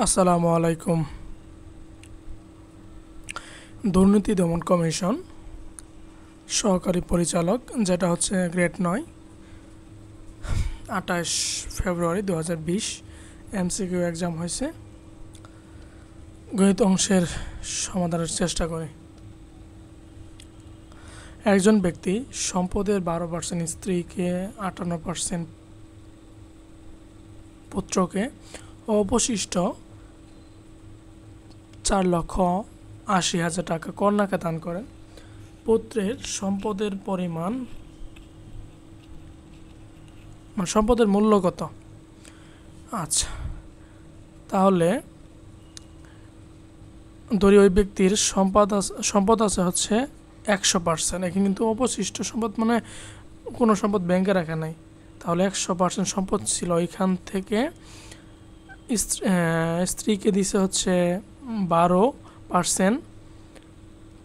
আসসালামু আলাইকুম। দুর্নীতি দমন কমিশন সহকারী পরিচালক, যেটা হচ্ছে গ্রেড 9, 28 ফেব্রুয়ারি 2020 এমসিকিউ এক্সাম হয়েছে। গণিত অংশের সমাধানের চেষ্টা করি। একজন ব্যক্তি সম্পদের 12% স্ত্রীকে, 58% পুত্রকে ও অবশিষ্ট 4,80,000 টাকা কন্যাকে দান করেন। পুত্রের সম্পদের পরিমাণ সম্পদের মূল্য কত? আচ্ছা, তাহলে ধরি ওই ব্যক্তির সম্পদ আছে হচ্ছে 100%। এখানে কিন্তু অবশিষ্ট সম্পদ মানে কোনো সম্পদ ব্যাংকে রাখা নাই, তাহলে 100% সম্পদ ছিল। ওইখান থেকে স্ত্রীকে দিছে হচ্ছে 12%,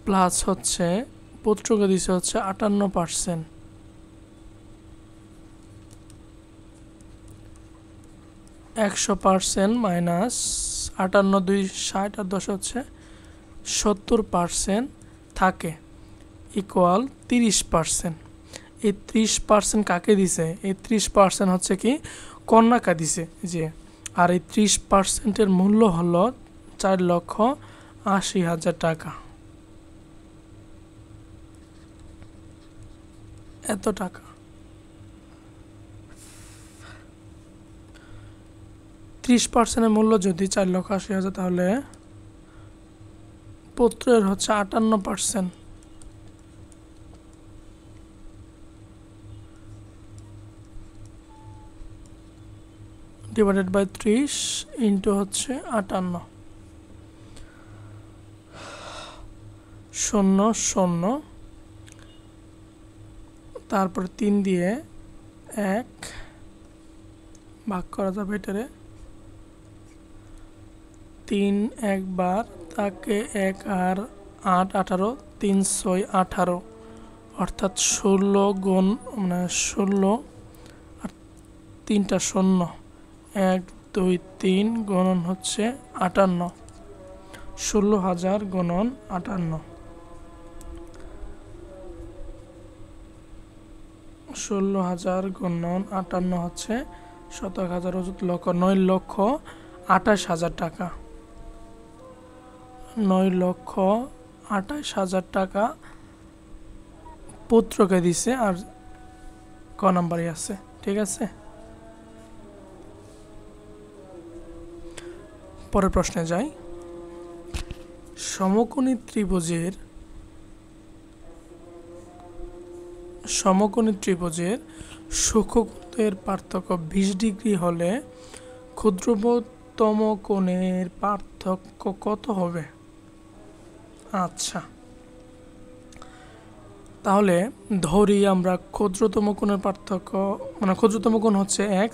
প্লাস হচ্ছে পুত্রকে দিছে হচ্ছে 58%। 100% মাইনাস 58, 2, 60 আর 10 হচ্ছে 70% থাকে, ইকুয়াল 30%। এই 30% কাকে দিছে? এই 30% হচ্ছে কি কন্যাকে দিছে যে, আর এই 30%-এর মূল্য হলো 4,80,000 টাকা। এত টাকা। 30%-এর মূল্য যদি 4,80,000, তাহলে পুত্রের হচ্ছে 58%। ডিভাইডেড বাই 30 ইন্টু হচ্ছে 58, 0 0, তারপরে 3 দিয়ে 1 ভাগ করা যাবে এটারে। 3 একবার, তাকে 1 আর 8, 18, 3 6 18, অর্থাৎ 16 গুণ 16 আর 3টা 0, 1 2 3 গুণন হচ্ছে 58, 16,000 গুণন 58, 16,000 গুণন 58 হচ্ছে 17,000, 9,28,000 টাকা। 9,28,000 টাকা পুত্রকে দিছে, আর ক নাম্বারই আছে। ঠিক আছে, পরের প্রশ্নে যাই। সমকোণী ত্রিভুজের সূক্ষ্মকোণের পার্থক্য 20 ডিগ্রি হলে ক্ষুদ্রতম কোণের পার্থক্য কত হবে? আচ্ছা, তাহলে ধরি আমরা ক্ষুদ্রতম কোণের পার্থক্য ক্ষুদ্রতম কোণ হচ্ছে x,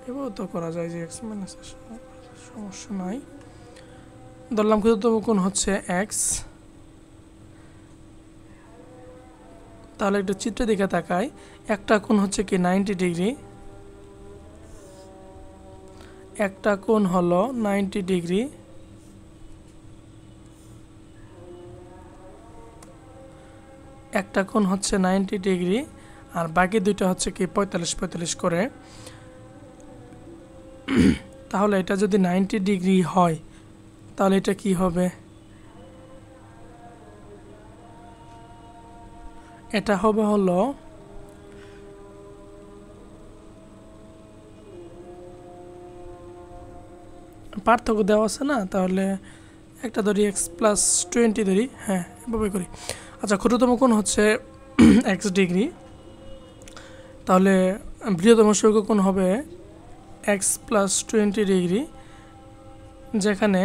এভাবে তো করা যায় যে x মাইনাস, সমস্যা নাই। ধরলাম ক্ষুদ্রতম কোণ হচ্ছে x, তাহলে একটু চিত্রের দিকে তাকাই। একটা কোণ হচ্ছে কি 90 ডিগ্রি, একটা কোণ হলো 90 ডিগ্রি, একটা কোণ হচ্ছে 90 ডিগ্রি, আর বাকি দুইটা হচ্ছে কি 45 করে। তাহলে এটা যদি 90 ডিগ্রি হয়, তাহলে এটা কি হবে? এটা হবে হলো পার্থক্য দেওয়া আছে না, তাহলে একটা ধরি x+20 ধরি। হ্যাঁ, এভাবে করি। আচ্ছা, ক্ষুদ্রতম কোণ হচ্ছে x ডিগ্রি, তাহলে বৃহত্তম সূক্ষ্মকোণ হবে x+20 ডিগ্রি, যেখানে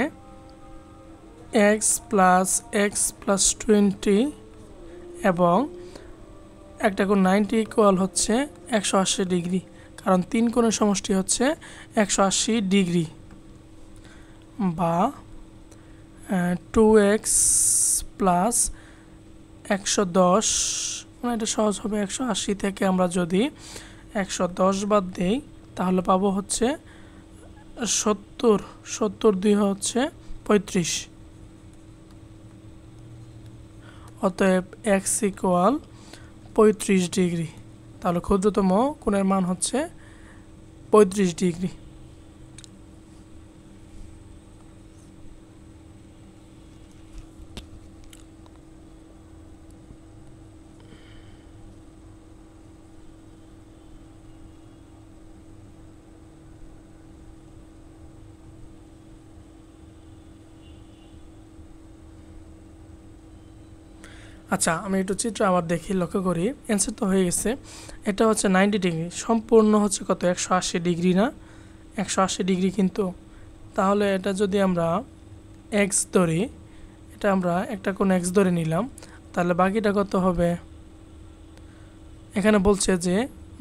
x+x+20 এবং একটা কোণ 90 ইকুয়াল হচ্ছে 180 ডিগ্রি, কারণ 3 কোণের সমষ্টি হচ্ছে 180 ডিগ্রি, বা 2x প্লাস 110, মানে এটা সহজ হবে 180 থেকে আমরা যদি 110 বাদ দিই তাহলে পাবো হচ্ছে 70, 2 হচ্ছে 35। অতএব এক্স ইকুয়াল 35 ডিগ্রি। তাহলে ক্ষুদ্রতম কোণের মান হচ্ছে 35 ডিগ্রি। আচ্ছা, আমি একটু চিত্র আবার দেখি, লক্ষ্য করি। অ্যান্সার তো হয়ে গেছে। এটা হচ্ছে 90 ডিগ্রি, সম্পূর্ণ হচ্ছে কত 180 ডিগ্রি না, 180 ডিগ্রি কিন্তু। তাহলে এটা যদি আমরা এক্স ধরি, এটা আমরা একটা কোণ এক্স ধরে নিলাম, তাহলে বাকিটা কত হবে? এখানে বলছে যে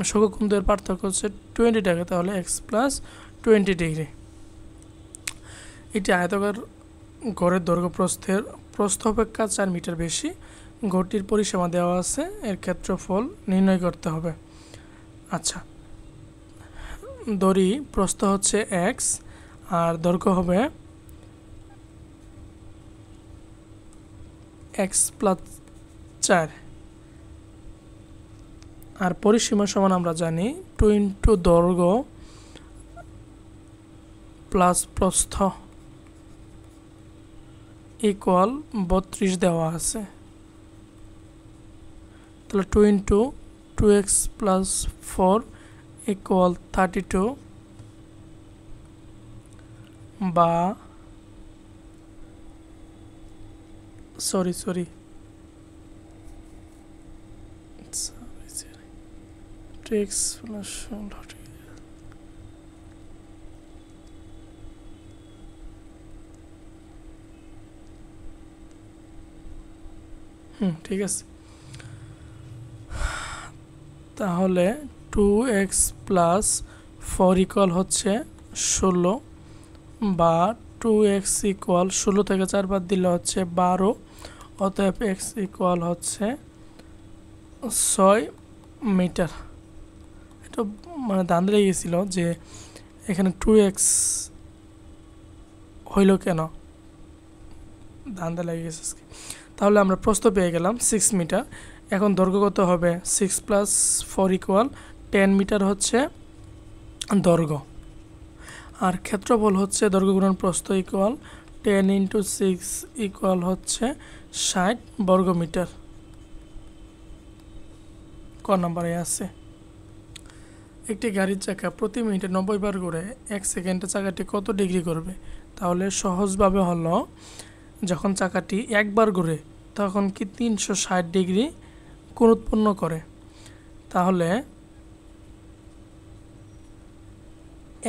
সহকোণের পার্থক্য হচ্ছে 20 টাকা, তাহলে এক্স প্লাস 20 ডিগ্রি। এটি আয়তাকার ঘরের দৈর্ঘ্য প্রস্থ অপেক্ষা 4 মিটার বেশি। ঘরটির পরিসীমা দেওয়া আছে, এর ক্ষেত্রফল নির্ণয় করতে হবে। আচ্ছা, দড়ি প্রস্থ হচ্ছে এক্স আর দৈর্ঘ্য হবে এক্স প্লাস 4, আর পরিসীমা সমান আমরা জানি 2 ইন্টু দৈর্ঘ্য প্লাস প্রস্থ ইকুয়াল 32 দেওয়া আছে। তাহলে 2 ইন্টু 2x প্লাস 4 ইকুয়াল 32, বা সরি 2x প্লাস 16, ঠিক আছে। তাহলে 2x প্লাস 4 ইকুয়াল হচ্ছে 16, বা 2x ইকুয়াল 16 থেকে 4 বাদ দিলে হচ্ছে 12। অতএব x ইকুয়াল হচ্ছে 6 মিটার। এটা মানে ধান্দা লেগে গেছিল যে এখানে 2x হইল কেন, ধান্দা লেগে গেছে। তাহলে আমরা প্রস্থ পেয়ে গেলাম 6 মিটার। এখন দৈর্ঘ্য কত হবে? 6 প্লাস 4 ইকুয়াল 10 মিটার হচ্ছে দৈর্ঘ্য, আর ক্ষেত্রফল হচ্ছে দৈর্ঘ্য গুণন প্রস্থ ইকুয়াল 10 ইন্টু 6 ইকুয়াল হচ্ছে 60 বর্গ মিটার। ক নম্বরে আছে। একটি গাড়ির চাকা প্রতি মিনিটে 90 বার ঘুরে 1 সেকেন্ডে চাকাটি কত ডিগ্রি করবে? তাহলে সহজভাবে হলো, যখন চাকাটি একবার ঘুরে তখন কি 360 ডিগ্রি কোণ উৎপন্ন করে। তাহলে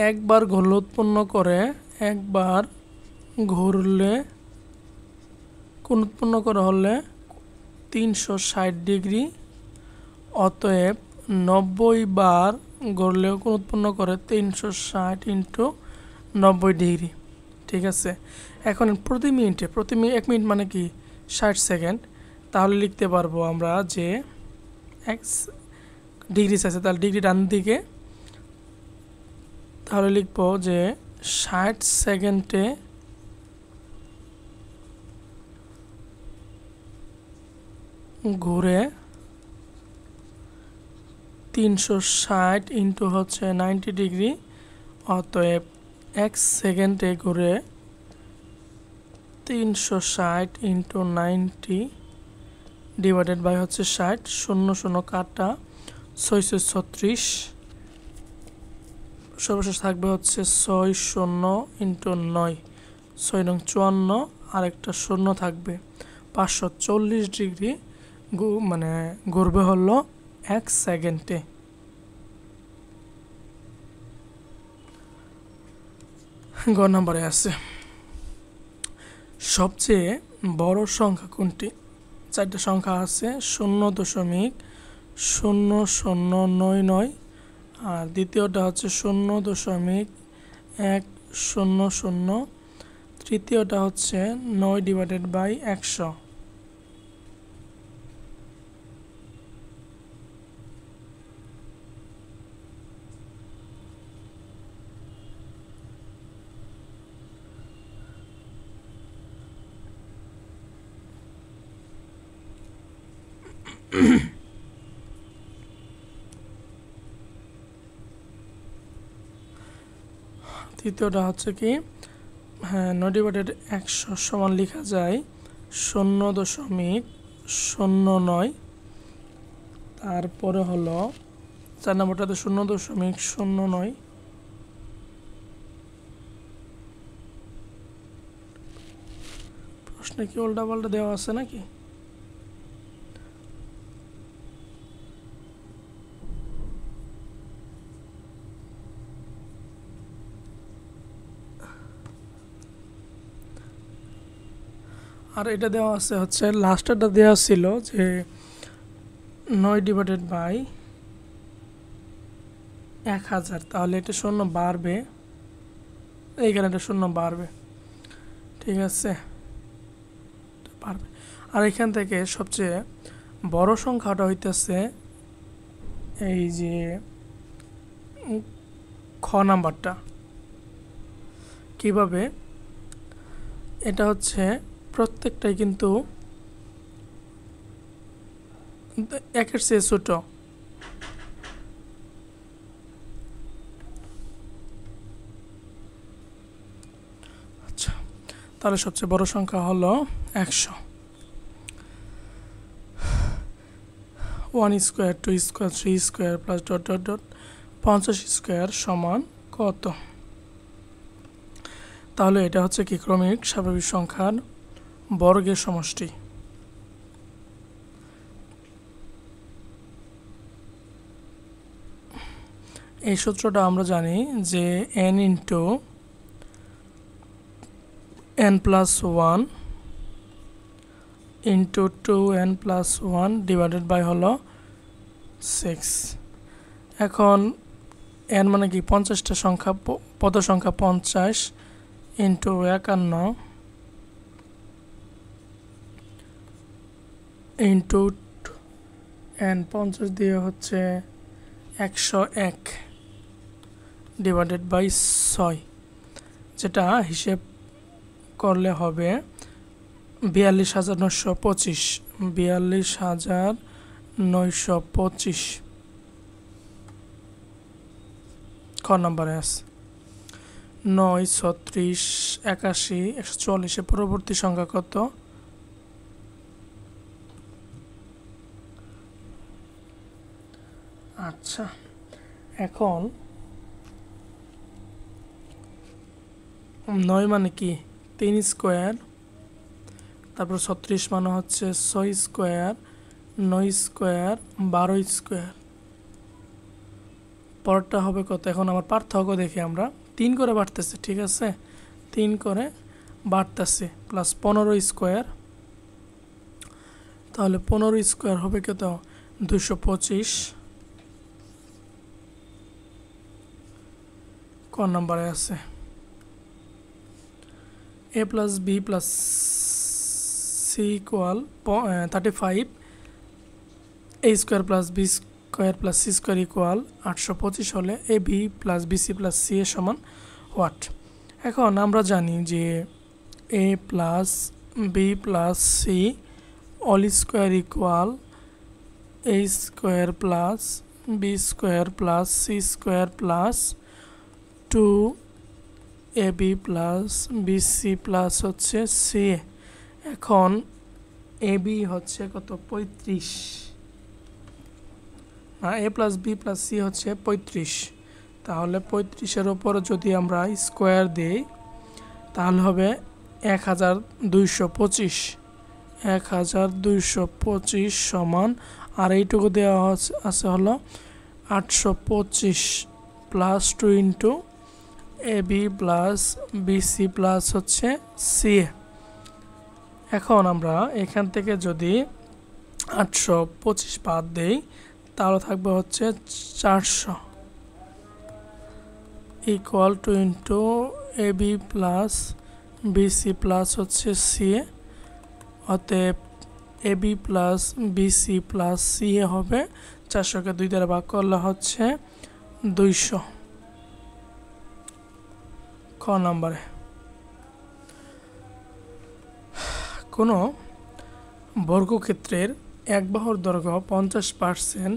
একবার ঘুরলে উৎপন্ন করে, একবার ঘুরলে কোণ উৎপন্ন করা হলে 360 ডিগ্রি। অতএব 90 বার ঘুরলেও কোণ উৎপন্ন করে 360 ইন্টু 90 ডিগ্রি। ঠিক আছে। এখন প্রতি মিনিটে 1 মিনিট মানে কি 60 সেকেন্ড। তাহলে লিখতে পারবো আমরা যে এক্স ডিগ্রি আছে, তাহলে ডিগ্রি ডান দিকে, তাহলে লিখবো যে 60 সেকেন্ডে ঘুরে 360 ইন্টু হচ্ছে 90 ডিগ্রি। অতএব 1 সেকেন্ডে ঘুরে 360 ইন্টু 90 ডিভাইডেড বাই হচ্ছে 60, 0 0 কাটা 636, সর্বশেষ থাকবে হচ্ছে 6 0 ইন্টু 9, 6 নং 54, আর একটা 0 থাকবে। 540 ডিগ্রি মানে ঘুরবে হলো 1 সেকেন্ডে। গ নম্বরে আছে, সবচেয়ে বড় সংখ্যা কোনটি? 4টা সংখ্যা আছে, 0.0099, আর দ্বিতীয়টা হচ্ছে 0.100, তৃতীয়টা হচ্ছে 9 ডিভাইডেড বাই 100। তৃতীয়টা হচ্ছে কি, হ্যাঁ 9/100 সমান লেখা যায় 0.09। তারপরে হলো 4 নম্বরটাতে 0.09। প্রশ্নে কি উল্টা পাল্টা দেওয়া আছে নাকি? আর এটা দেওয়া আছে হচ্ছে, লাস্টেরটা দেওয়া ছিল যে 9/1000, তাহলে এটা 0 বাড়বে, এইখানে এটা 0 বাড়বে, ঠিক আছে, বাড়বে। আর এখান থেকে সবচেয়ে বড় সংখ্যাটা হইতেছে এই যে খ নাম্বারটা। কিভাবে? এটা হচ্ছে প্রত্যেকটাই কিন্তু একের চেয়ে ছোট। আচ্ছা, তাহলে সবচেয়ে বড় সংখ্যা হলো 100। 1 square, 2 square, 3 square plus dot dot dot 50 square সমান কত? তাহলে এটা হচ্ছে কি ক্রমিক স্বাভাবিক সংখ্যার বর্গের সমষ্টি। এই সূত্রটা আমরা জানি যে n into n+1 into 2n+1 divided by হলো 6। এখন n মানে কি 50টা সংখ্যা, পদ সংখ্যা 50 ইন্টু 51 ইন্টু n 50 দিয়ে হচ্ছে 101 ডিভাইডেড বাই 6, যেটা হিসেব করলে হবে 42,925। 42,925 খ নম্বরে আছে। 9, 36, 81, 144 পরবর্তী সংখ্যা কত? আচ্ছা, এখন 9 মানে কি 3 স্কোয়ার, তারপর 36 মানে হচ্ছে 6 স্কোয়ার, 9 স্কোয়ার, 12 স্কোয়ার। পরেরটা হবে কত? এখন আমার পার্থক্য দেখি আমরা, 3 করে বাড়তেছে, ঠিক আছে, 3 করে বাড়তেছে, প্লাস 15 স্কোয়ার, তাহলে 15 স্কোয়ার হবে কত? 225 ক নম্বরে আছে। a plus B plus C equal 35, a square plus B square plus C square equal 825 হলে A B plus BC plus C এর সমান হোয়াট? এখন আমরা জানি যে a plus B plus C all square equal a square plus B square plus C square plus 2ab plus BC plus হচ্ছে C. এখন AB হচ্ছে কত? 35, না A plus B plus C হচ্ছে 35, তাহলে 35-এর ওপর যদি আমরা স্কোয়ার দিই তাহলে হবে 1225। 1225 সমান, আর এইটুকু দেওয়া আছে হলো 825 plus 2 into A B plus BC plus হচ্ছে সি। এখন আমরা এখান থেকে যদি 825 বাদ দেই তাহলে থাকবে হচ্ছে 400 equal to into A B plus BC plus হচ্ছে সি। অতএব A B plus BC plus C হবে 400-কে 2 দ্বারা ভাগ করলে হচ্ছে 200 খ নম্বরে। কোনো বর্গক্ষেত্রের এক বাহুর দৈর্ঘ্য 50%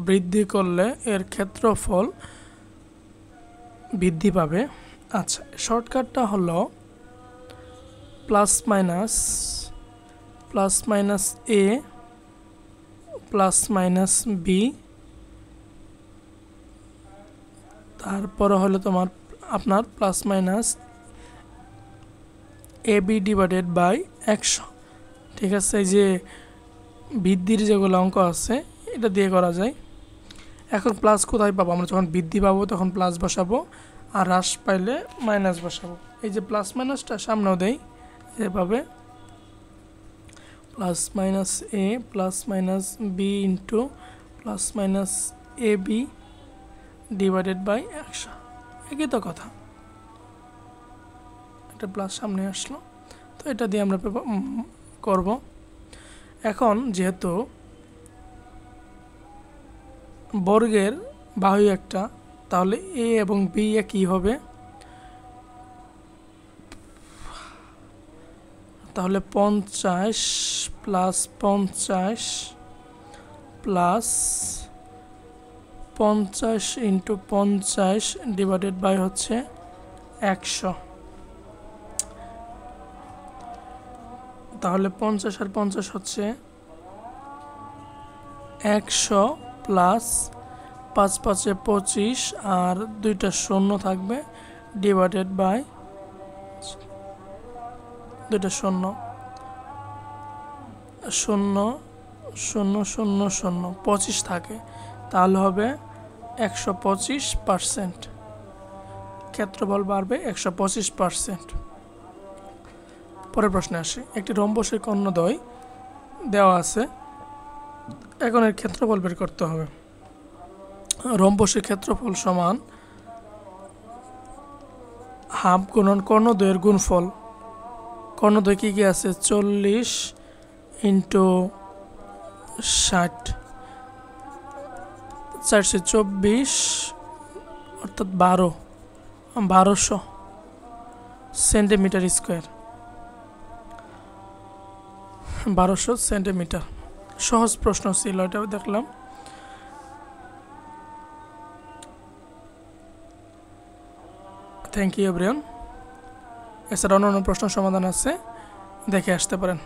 বৃদ্ধি করলে এর ক্ষেত্রফল বৃদ্ধি পাবে। আচ্ছা, শর্টকাটটা হলো plus minus A plus minus B, তারপরে হলো আপনার plus minus A B divided by 100। ঠিক আছে, এই যে বৃদ্ধির যেগুলো অঙ্ক আছে এটা দিয়ে করা যায়। এখন প্লাস কোথায় পাবো? আমরা যখন বৃদ্ধি পাবো তখন প্লাস বসাবো, আর হ্রাস পাইলে মাইনাস বসাবো। এই যে প্লাস মাইনাসটা সামনেও দেই, এভাবে plus minus A plus minus B into plus minus A B divided by 100। একই তো কথা, একটা প্লাস সামনে আসলো, তো এটা দিয়ে আমরা করব। এখন যেহেতু বর্গের বাহু একটা, তাহলে এ এবং বি একই হবে। তাহলে 50 plus 50 plus 50 into 50 divided by হচ্ছে 100। তাহলে 50 আর 50 হচ্ছে 100 প্লাস 5 5 25 আর দুইটা শূন্য থাকবে ডিভাইডেড বাই দুইটা শূন্য, 0 0 0 0 25 থাকে, তাহলে হবে 125%। ক্ষেত্রফল বাড়বে 125%। পরের প্রশ্নে আসি। একটি রম্বসের কর্ণদ্বয় দেওয়া আছে, এখন এর ক্ষেত্রফল বের করতে হবে। রম্বসের ক্ষেত্রফল সমান হাফ গুণন কর্ণদ্বয়ের গুণফল। কর্ণদ্বয় কী কী আছে? 40 ইন্টু 60, 424 অর্থাৎ 1200 সেন্টিমিটার স্কোয়ার, 1200 সেন্টিমিটার। সহজ প্রশ্ন ছিল, এটাও দেখলাম। Thank you everyone. এছাড়া অন্যান্য প্রশ্ন সমাধান আছে, দেখে আসতে পারেন।